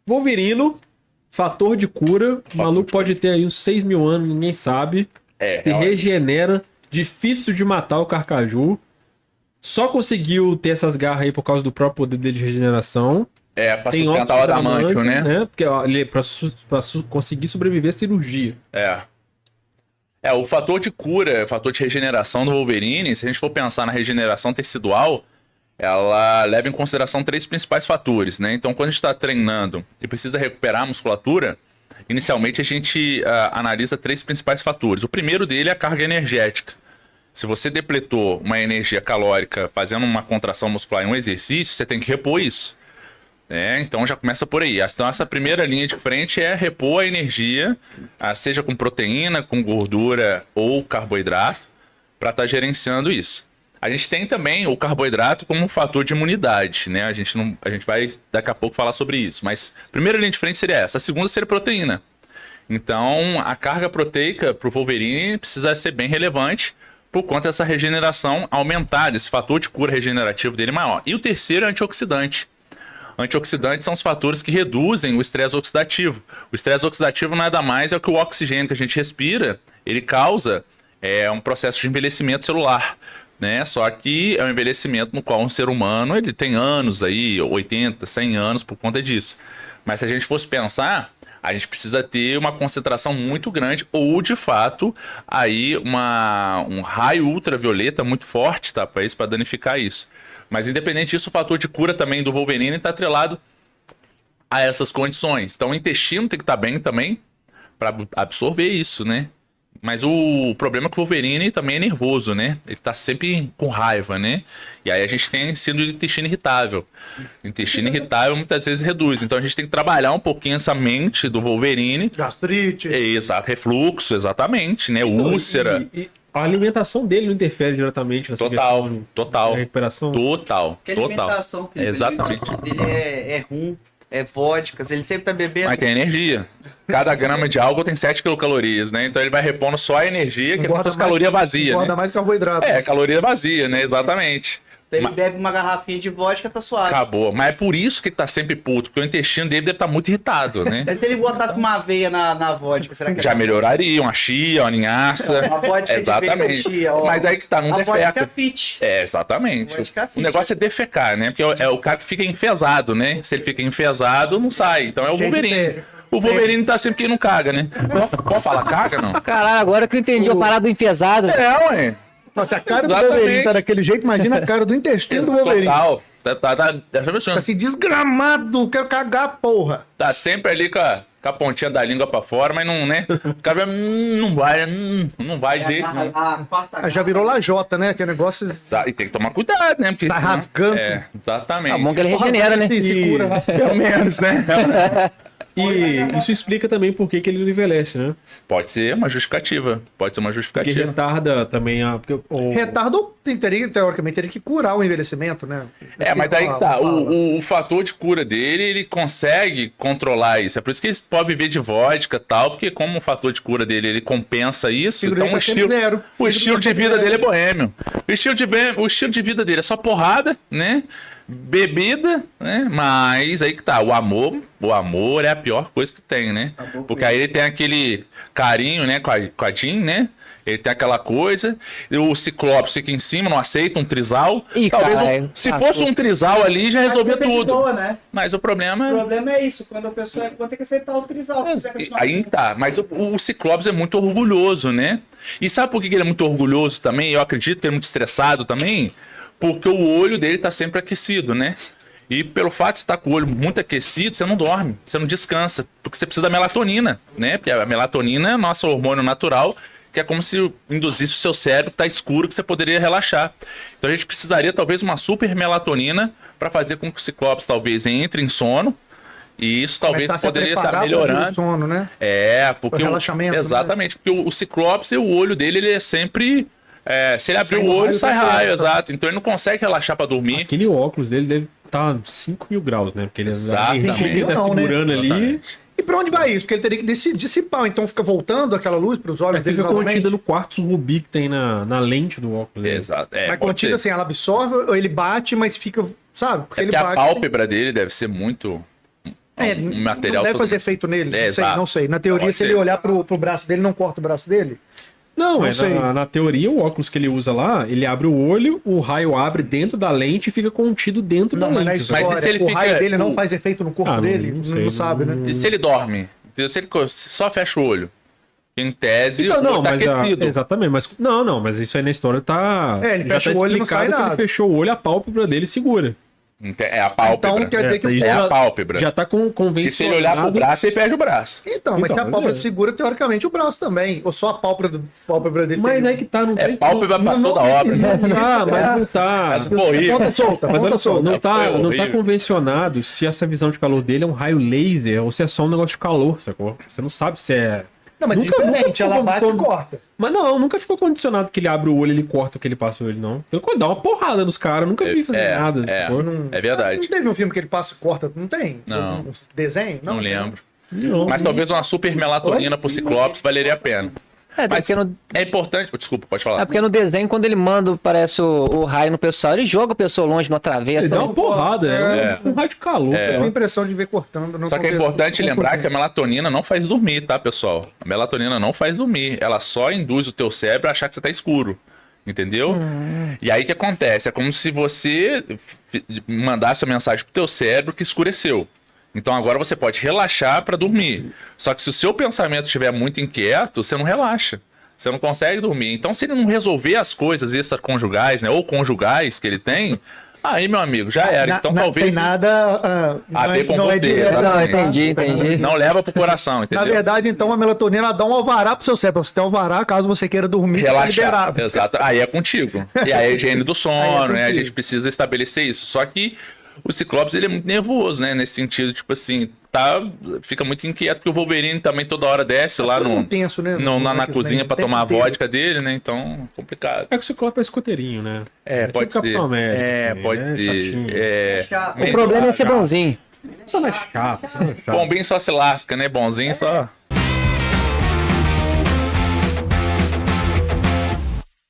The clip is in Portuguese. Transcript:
Wolverino, fator de cura. O maluco pode ter aí uns 6 mil anos, ninguém sabe. Se regenera. Difícil de matar o Carcaju. Só conseguiu ter essas garras aí por causa do próprio poder dele de regeneração. Pra sustentar o adamantio, né? Porque ó, ele, pra conseguir sobreviver à cirurgia. O fator de cura, o fator de regeneração do Wolverine, se a gente for pensar na regeneração tecidual, ela leva em consideração 3 principais fatores, né? Então, quando a gente está treinando e precisa recuperar a musculatura, inicialmente a gente analisa 3 principais fatores. O primeiro dele é a carga energética. Se você depletou uma energia calórica fazendo uma contração muscular em um exercício, você tem que repor isso. Então já começa por aí. Então essa primeira linha de frente é repor a energia, seja com proteína, com gordura ou carboidrato, para estar gerenciando isso. A gente tem também o carboidrato como um fator de imunidade, né? A gente vai daqui a pouco falar sobre isso. Mas a primeira linha de frente seria essa. A segunda seria proteína. Então a carga proteica para o Wolverine precisa ser bem relevante por conta dessa regeneração aumentada, esse fator de cura regenerativo dele maior. E o terceiro é antioxidante. Antioxidantes são os fatores que reduzem o estresse oxidativo. O estresse oxidativo nada mais é que o oxigênio que a gente respira, ele causa um processo de envelhecimento celular, né? Só que é um envelhecimento no qual um ser humano ele tem anos aí, 80, 100 anos por conta disso. Mas se a gente fosse pensar, a gente precisa ter uma concentração muito grande ou, de fato, aí um raio ultravioleta muito forte, tá? Para danificar isso. Mas, independente disso, o fator de cura também do Wolverine está atrelado a essas condições. Então, o intestino tem que estar bem também para absorver isso, né? Mas o problema é que o Wolverine também é nervoso, né? Ele tá sempre com raiva, né? E aí a gente tem sido intestino irritável. O intestino irritável muitas vezes reduz. Então a gente tem que trabalhar um pouquinho essa mente do Wolverine. Gastrite. Exato, refluxo, exatamente, né? Então, úlcera. A alimentação dele não interfere diretamente nessa questão Total. recuperação? Total. Porque a alimentação, Felipe, Exatamente. A alimentação dele é rum, é vodkas, ele sempre tá bebendo. Mas tem energia. Cada grama de álcool tem 7 quilocalorias, né? Então ele vai repondo só a energia, que é caloria vazia, engorda né? mais carboidrato. Caloria vazia, né? Exatamente. Então ele bebe uma garrafinha de vodka, tá suave. Acabou. Mas é por isso que ele tá sempre puto, porque o intestino dele deve estar muito irritado, né? Mas se ele botasse uma aveia na vodka, será que Já melhoraria, uma chia, uma linhaça. Uma vodka exatamente. de chia, mas aí que tá, não a defeca. vodka fit. Exatamente. Vodka fit. O negócio é defecar, né? Porque é o cara que fica enfesado, né? Se ele fica enfesado, não sai. Então é o Wolverine. O Wolverine tá sempre que não caga, né? Pode falar caga, não? Caralho, agora que eu entendi a parada do enfesado. Ué. Nossa, a cara do Wolverine tá daquele jeito, imagina a cara do intestino do Wolverine. Total. Tá assim, desgramado, quero cagar, porra. Tá sempre ali com a pontinha da língua pra fora, mas não, né? O cara não vai de jeito nenhum. Já virou lajota, né? Que é negócio... E tem que tomar cuidado, né? Porque tá rasgando. Exatamente. Tá bom que ele regenera, né? Se cura, Pelo menos, né? E isso explica também por que ele não envelhece, né? Pode ser uma justificativa. Porque retarda também a... Retardo, teoricamente, teria que curar o envelhecimento, né? Mas aí que tá. O fator de cura dele, ele consegue controlar isso. É por isso que ele pode viver de vodka e tal, porque como o fator de cura dele, ele compensa isso, então o estilo de vida dele é boêmio. O estilo de vida dele é só porrada, né? Bebida, né? Mas aí que tá, o amor é a pior coisa que tem, né? Porque aí ele tem aquele carinho, né, com a Jean, né? Ele tem aquela coisa, o Ciclope fica em cima, não aceita um trisal. Talvez se fosse um trisal ali, já resolvia tudo. Boa, né? Mas o problema é isso, quando a pessoa vai ter que aceitar o trisal. Aí tá, mas o Ciclopes é muito orgulhoso, né? E sabe por que ele é muito orgulhoso também? Eu acredito que ele é muito estressado também. Porque o olho dele tá sempre aquecido, né? E pelo fato de você estar com o olho muito aquecido, você não dorme, você não descansa. Porque você precisa da melatonina, né? Porque a melatonina é nosso hormônio natural, que é como se induzisse o seu cérebro que tá escuro, que você poderia relaxar. Então a gente precisaria talvez uma super melatonina para fazer com que o Ciclopes talvez entre em sono. E isso talvez poderia estar melhorando. Sono, né? Porque o relaxamento. Exatamente, né? Porque o Ciclopes, o olho dele, ele é sempre... se ele abrir o olho, sai raio, exato. Então ele não consegue relaxar pra dormir. Aquele óculos dele deve estar 5 mil graus, né? Porque ele Exatamente. tá segurando ali. E pra onde vai isso? Porque ele teria que dissipar, então fica voltando aquela luz pros olhos dele fica novamente. contida no quartzo rubi que tem na lente do óculos. Exato. Mas contida assim, ela absorve ou ele bate, mas fica, sabe? Porque ele porque bate. A pálpebra dele deve ser muito um material... Não deve todo- fazer efeito nele. Não sei, exato. não sei. Na teoria, Pode se ele ser. olhar pro braço dele, não corta o braço dele? Não, Não é sei. na teoria, o óculos que ele usa lá, ele abre o olho, o raio abre dentro da lente e fica contido dentro Não, da mas na lente. história, Mas e se ele o fica- raio dele não o- faz efeito no corpo Ah, não- dele? não Não, sei, sabe, né? E se ele dorme? Entendeu? Se ele só fecha o olho, em tese, Então, o não, olho tá mas aquecido. exatamente, mas não, mas isso aí na história tá. É, ele já fecha tá o olho e não explicado sai que nada. Ele fechou o olho, a pálpebra dele segura. É a pálpebra. Então, quer dizer que isso É já- a pálpebra. Já tá convencionado. E se ele olhar pro braço, ele perde o braço. Então, mas se a Então, pálpebra é. segura, teoricamente, o braço também. Ou só a pálpebra dele. Mas tem- é que tá, não É tem. pálpebra pra não- toda obra. Não tá, mas não tá. Essa foi horrível. Ponta solta, Mas olha ponta só, solta. não tá, Foi não tá horrível. convencionado se essa visão de calor dele é um raio laser ou se é só um negócio de calor, sacou? Você não sabe se é. Não, mas Nunca- diferente, nunca ela ficou bate e todo- corta. Mas não, nunca ficou condicionado que ele abre o olho e ele corta o que ele passa o olho, não. Pelo contrário, dá uma porrada nos caras, nunca vi fazer nada. sacou? É verdade. Não teve um filme que ele passa e corta? Não tem? Não. Um desenho? Não lembro. Não. Mas talvez uma super melatonina pro Ciclopes valeria a pena. É, Mas porque no, é importante... Desculpa, pode falar. é porque no desenho, quando ele manda, parece o raio no pessoal, ele joga o pessoal longe numa Ele travessa. dá uma porrada, É. um raio de calor. Eu cara. tenho a impressão de ver cortando. Não Só que é conte- importante não lembrar confundir. que a melatonina não faz dormir, tá, pessoal? A melatonina não faz dormir. Ela só induz o teu cérebro a achar que você tá escuro. Entendeu? E aí o que acontece? É como se você mandasse uma mensagem pro teu cérebro que escureceu. Então agora você pode relaxar para dormir. Só que se o seu pensamento estiver muito inquieto, você não relaxa. Você não consegue dormir. Então, se ele não resolver as coisas extraconjugais, né? Ou conjugais que ele tem, aí, meu amigo, já era. Então, talvez. Tem nada A ver com não é você, direto. exatamente. Não, entendi. Não leva pro coração, Na entendeu? verdade, então, a melatonina dá um alvará pro seu cérebro. Você tem um alvará, caso você queira dormir, tá Relaxar. liberado. Exato. Aí é contigo. E aí a higiene do sono, né? A contigo. gente precisa estabelecer isso. Só que o Ciclopes, ele é muito nervoso, né? Nesse sentido, tipo assim, fica muito inquieto, porque o Wolverine também toda hora desce lá todo no, mundo tenso, né? na cozinha pra Tempo tomar a inteiro. vodka dele, né? Então, complicado. É que o Ciclope é escoteirinho, né? É, pode tipo ser. Capitão América, É, assim, pode né? ser. Chatinho. É. Chato. O problema é ser bonzinho. Só não é chato. Só não é chato. Bombinho só se lasca, né? Bonzinho só.